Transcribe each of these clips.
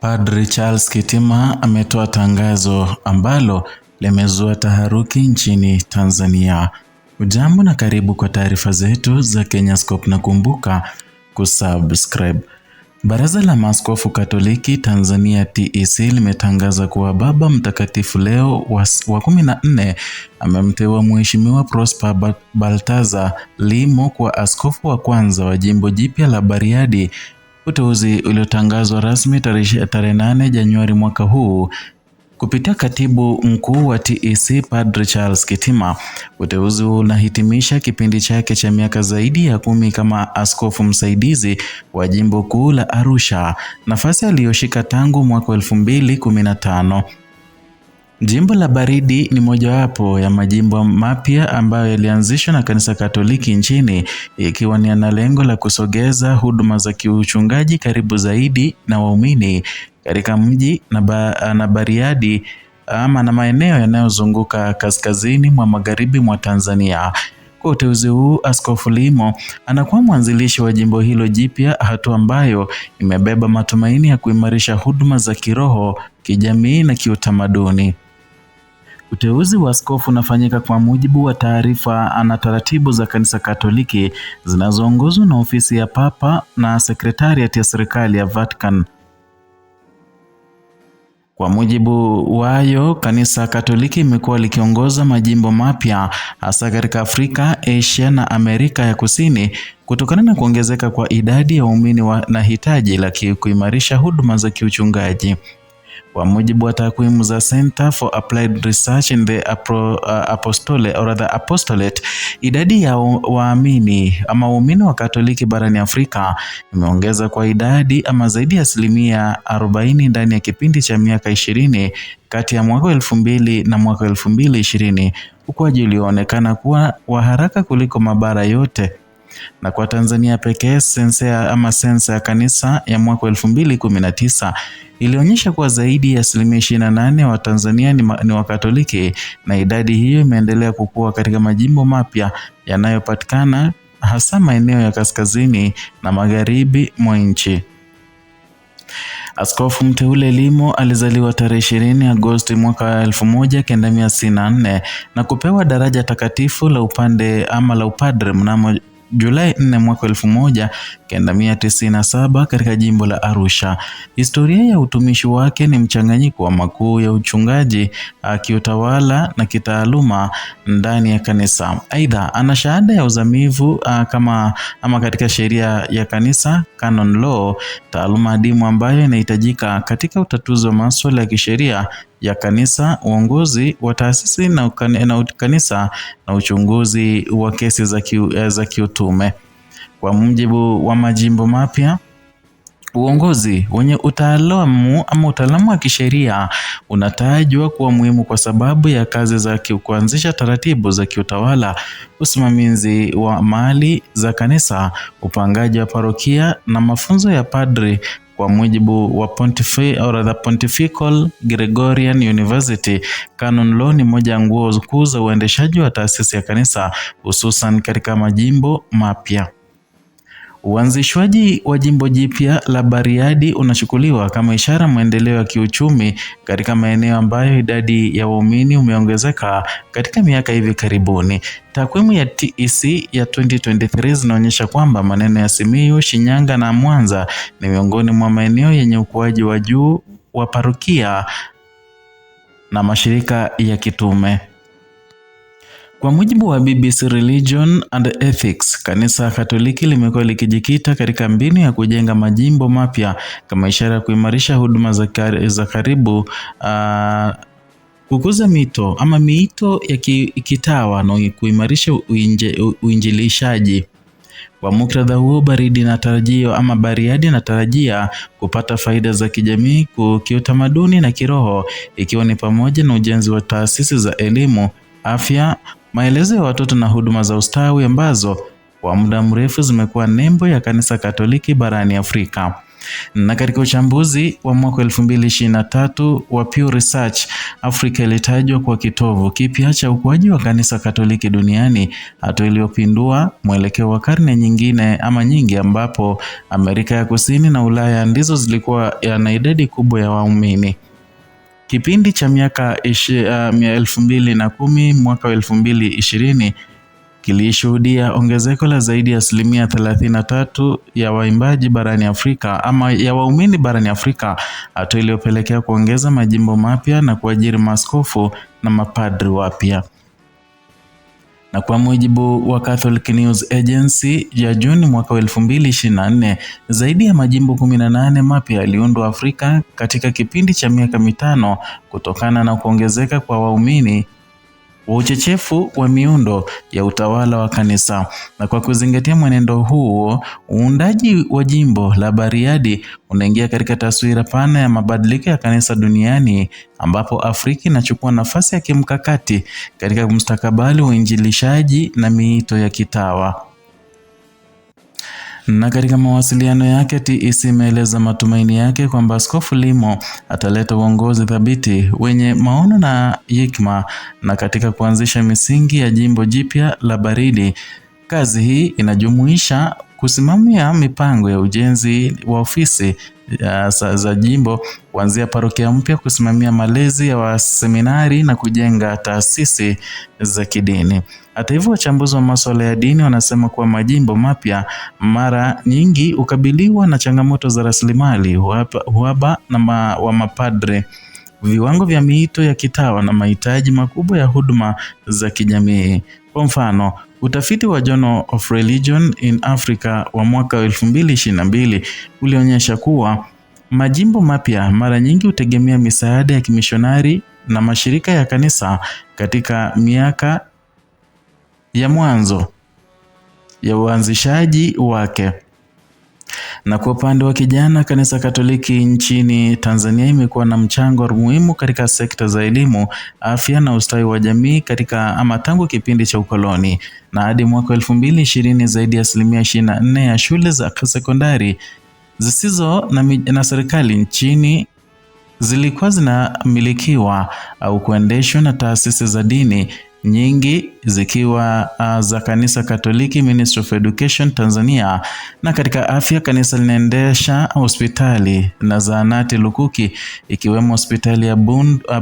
Padri Charles Kitima ametoa tangazo ambalo limezua taharuki nchini Tanzania. Ujambo na karibu kwa taarifa zetu za Kenyascope, na kumbuka kusubscribe. Baraza la Maaskofu Katoliki Tanzania TEC limetangaza kuwa Baba Mtakatifu Leo wa 14 amemteua Mheshimiwa Prosper Baltazar Limo kuwa askofu wa kwanza wa jimbo jipya la Bariadi. Uteuzi uliotangazwa rasmi tarehe 8 Januari mwaka huu kupitia katibu mkuu wa TEC Padri Charles Kitima. Uteuzi unahitimisha kipindi chake cha miaka zaidi ya 10 kama askofu msaidizi wa jimbo kuu la Arusha, nafasi aliyoshika tangu mwaka 2015. Jimbo la Bariadi ni mojawapo ya majimbo mapya ambayo yalianzishwa na Kanisa Katoliki nchini, ikiwa ni na lengo la kusogeza huduma za kiuchungaji karibu zaidi na waumini katika mji na Bariadi ama na maeneo yanayozunguka kaskazini mwa magharibi mwa Tanzania. Kwa uteuzi huu, Askofu Limo anakuwa mwanzilishi wa jimbo hilo jipya, hatua ambayo imebeba matumaini ya kuimarisha huduma za kiroho, kijamii na kiutamaduni. Uteuzi wa askofu unafanyika kwa mujibu wa taarifa na taratibu za Kanisa Katoliki zinazoongozwa na ofisi ya Papa na sekretariat ya serikali ya Vatican. Kwa mujibu wayo, Kanisa Katoliki imekuwa likiongoza majimbo mapya hasa katika Afrika, Asia na Amerika ya Kusini kutokana na kuongezeka kwa idadi ya waumini na hitaji la kuimarisha huduma za kiuchungaji. Kwa mujibu wa takwimu za Center for Applied Research in the Apostolate, idadi ya waamini ama waumini wa Katoliki barani Afrika imeongeza kwa idadi ama zaidi ya 40% ndani ya kipindi cha miaka 20 kati ya mwaka 2000 na mwaka 2020, ukuaji ulioonekana kuwa wa haraka kuliko mabara yote. Na kwa Tanzania pekee, sensa ya kanisa ya mwaka 2019 ilionyesha kuwa zaidi ya 28% wa Tanzania ni Wakatoliki, na idadi hiyo imeendelea kukua katika majimbo mapya yanayopatikana hasa maeneo ya kaskazini na magharibi mwa nchi. Askofu mteule Limo alizaliwa tarehe 20 Agosti mwaka 1964 na kupewa daraja takatifu la upadre mnamo Julai 4 mwaka 1997 katika jimbo la Arusha. Historia ya utumishi wake ni mchanganyiko wa makuu ya uchungaji, kiutawala na kitaaluma ndani ya kanisa. Aidha, ana shahada ya uzamivu katika sheria ya kanisa, canon law, taaluma adimu ambayo inahitajika katika utatuzi wa masuala ya kisheria ya kanisa, uongozi wa taasisi na kanisa na uchunguzi wa kesi za kiutume. Kwa mujibu wa majimbo mapya, uongozi wenye utaalamu wa kisheria unatajwa kuwa muhimu kwa sababu ya kazi za kuanzisha taratibu za kiutawala, usimamizi wa mali za kanisa, upangaji wa parokia na mafunzo ya padri. Kwa mujibu wa Pontifical Gregorian University, canon law ni moja ya nguzo kuu za uendeshaji wa taasisi ya kanisa, hususan katika majimbo mapya. Uanzishwaji wa jimbo jipya la Bariadi unachukuliwa kama ishara maendeleo ya kiuchumi katika maeneo ambayo idadi ya waumini umeongezeka katika miaka hivi karibuni. Takwimu ya TEC ya 2023 zinaonyesha kwamba maeneo ya Simiyu, Shinyanga na Mwanza ni miongoni mwa maeneo yenye ukuaji wa juu wa parokia na mashirika ya kitume. Kwa mujibu wa BBC Religion and Ethics, Kanisa Katoliki limekuwa likijikita katika mbinu ya kujenga majimbo mapya kama ishara ya kuimarisha huduma za karibu, kukuza miito ya kitawa na kuimarisha uinjilishaji. Kwa muktadha huo, Bariadi inatarajia kupata faida za kijamii, kiutamaduni na kiroho, ikiwa ni pamoja na ujenzi wa taasisi za elimu, afya, maelezo ya watoto na huduma za ustawi ambazo kwa muda mrefu zimekuwa nembo ya Kanisa Katoliki barani Afrika. Na katika uchambuzi wa mwaka 2023 wa Pew Research, Afrika ilitajwa kwa kitovu kipya cha ukuaji wa kanisa Katoliki duniani, hatua iliyopindua mwelekeo wa karne nyingi ambapo Amerika ya Kusini na Ulaya ndizo zilikuwa na idadi kubwa ya waumini. Kipindi cha miaka 2010 mwaka 2020 kilishuhudia ongezeko la zaidi ya 33% ya waimbaji barani Afrika ama ya waumini barani Afrika, hatua iliyopelekea kuongeza majimbo mapya na kuajiri maaskofu na mapadri wapya. Na kwa mujibu wa Catholic News Agency ya Juni mwaka 2024, zaidi ya majimbo 18 mapya yaliundwa Afrika katika kipindi cha miaka mitano kutokana na kuongezeka kwa waumini wa uchechefu wa miundo ya utawala wa kanisa. Na kwa kuzingatia mwenendo huo, uundaji wa jimbo la Bariadi unaingia katika taswira pana ya mabadiliko ya kanisa duniani, ambapo Afrika inachukua nafasi ya kimkakati katika mustakabali wa uinjilishaji na miito ya kitawa. Na katika mawasiliano yake, TEC imeeleza matumaini yake kwamba Askofu Limo ataleta uongozi thabiti wenye maono na hekima na katika kuanzisha misingi ya jimbo jipya la Baridi. Kazi hii inajumuisha kusimamia mipango ya ujenzi wa ofisi za jimbo, kuanzia parokia mpya, kusimamia malezi ya waseminari na kujenga taasisi za kidini. Hata hivyo, wachambuzi wa masuala ya dini wanasema kuwa majimbo mapya mara nyingi hukabiliwa na changamoto za rasilimali, uhaba wa mapadre, viwango vya miito ya kitawa na mahitaji makubwa ya huduma za kijamii. Kwa mfano, utafiti wa Journal of Religion in Africa wa mwaka 2022 ulionyesha kuwa majimbo mapya mara nyingi hutegemea misaada ya kimishonari na mashirika ya kanisa katika miaka ya mwanzo ya uanzishaji wake. Na kwa upande wa kijana, kanisa Katoliki nchini Tanzania imekuwa na mchango muhimu katika sekta za elimu, afya na ustawi wa jamii tangu kipindi cha ukoloni. Na hadi mwaka 2020 zaidi ya 24% ya shule za sekondari zisizo na serikali nchini zilikuwa zinamilikiwa au kuendeshwa na taasisi za dini, nyingi zikiwa za kanisa Katoliki, Ministry of Education Tanzania. Na katika afya, kanisa linaendesha hospitali na zahanati lukuki, ikiwemo hospitali ya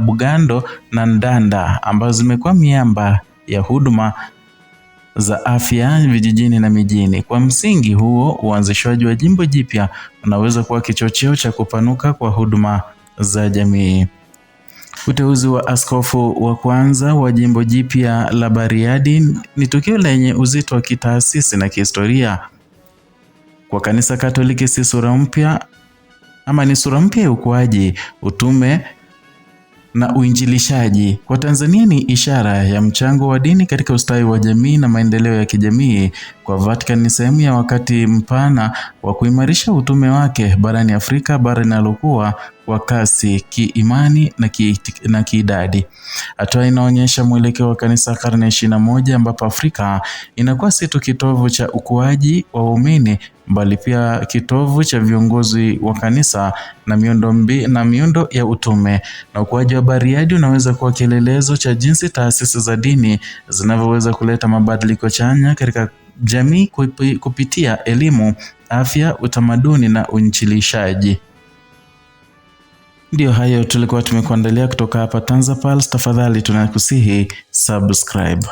Bugando na Ndanda, ambazo zimekuwa miamba ya huduma za afya vijijini na mijini. Kwa msingi huo, uanzishwaji wa jimbo jipya unaweza kuwa kichocheo cha kupanuka kwa huduma za jamii. Uteuzi wa askofu wa kwanza wa jimbo jipya la Bariadi ni tukio lenye uzito wa kitaasisi na kihistoria. Kwa kanisa Katoliki si sura mpya ama ni sura mpya ya ukuaji, utume na uinjilishaji. Kwa Tanzania ni ishara ya mchango wa dini katika ustawi wa jamii na maendeleo ya kijamii. Kwa Vatican ni sehemu ya wakati mpana wa kuimarisha utume wake barani Afrika, bara linalokuwa kwa kasi kiimani na kiidadi. Hatua inaonyesha mwelekeo wa kanisa karne 21, ambapo Afrika inakuwa si tu kitovu cha ukuaji wa waumini, bali pia kitovu cha viongozi wa kanisa na miundo ya utume. Na ukuaji wa Bariadi unaweza kuwa kielelezo cha jinsi taasisi za dini zinavyoweza kuleta mabadiliko chanya katika jamii kupitia elimu, afya, utamaduni na uinjilishaji. Ndio hayo tulikuwa tumekuandalia kutoka hapa TanzaPulse. Tafadhali tunakusihi subscribe.